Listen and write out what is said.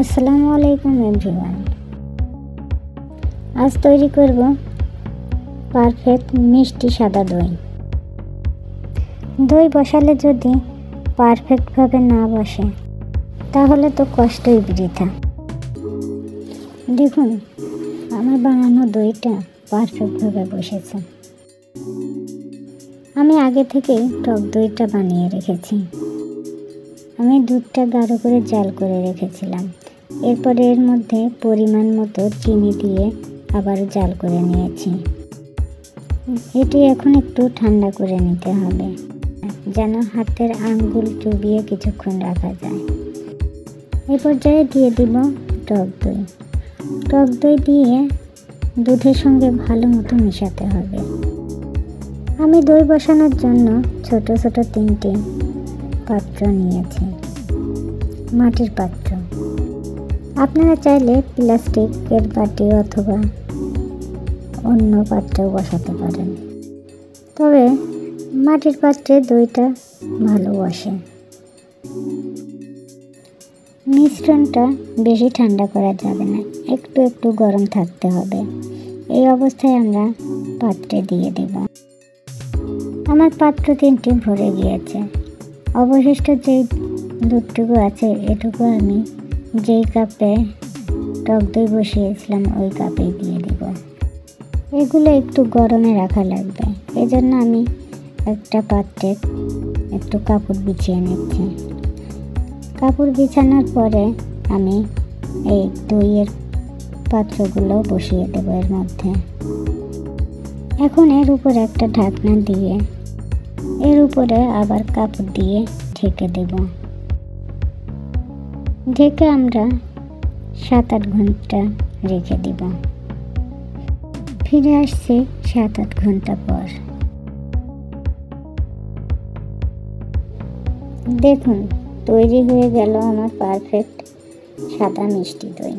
আসসালামু আলাইকুম এভরিওয়ান। আজ তৈরি করব পারফেক্ট মিষ্টি সাদা দই। দই বসালে যদি পারফেক্টভাবে না বসে তাহলে তো কষ্টই বৃথা। দেখুন আমার বানানো দইটা পারফেক্টভাবে বসেছে। আমি আগে থেকেই টক দইটা বানিয়ে রেখেছি। আমি দুধটা গাঢ় করে জাল করে রেখেছিলাম। এরপরে এর মধ্যে পরিমাণ মতো চিনি দিয়ে আবার জাল করে নিয়েছি। এটি এখন একটু ঠান্ডা করে নিতে হবে, যেন হাতের আঙ্গুল চুবিয়ে কিছুক্ষণ রাখা যায়। এই পর্যায়ে দিয়ে দিব টক দই। টক দই দিয়ে দুধের সঙ্গে ভালো মতো মেশাতে হবে। আমি দই বসানোর জন্য ছোট ছোট 3টি পাত্র নিয়েছি, মাটির পাত্র। আপনারা চাইলে প্লাস্টিকের বাটি অথবা অন্য পাত্রেও বসাতে পারেন, তবে মাটির পাত্রে দইটা ভালো বসে। মিশ্রণটা বেশি ঠান্ডা করা যাবে না, একটু একটু গরম থাকতে হবে। এই অবস্থায় আমরা পাত্রে দিয়ে দেব। আমার পাত্র 3টি ভরে গিয়েছে। অবশিষ্ট যেই দুধটুকু আছে এটুকু আমি যেই কাপে টক দই বসিয়েছিলাম ওই কাপেই দিয়ে দেব। এগুলো একটু গরমে রাখা লাগবে, এজন্য আমি একটা পাত্রে একটু কাপড় বিছিয়ে নিচ্ছি। কাপড় বিছানোর পরে আমি এই দইয়ের পাত্রগুলো বসিয়ে দেব এর মধ্যে। এখন এর উপরে একটা ঢাকনা দিয়ে এর উপরে আবার কাপড় দিয়ে ঢেকে দেব। ঢেকে আমরা 7-8 ঘন্টা রেখে দেব। ফিরে আসছি 7-8 ঘন্টা পর। দেখুন তৈরি হয়ে গেল আমার পারফেক্ট সাদা মিষ্টি দই।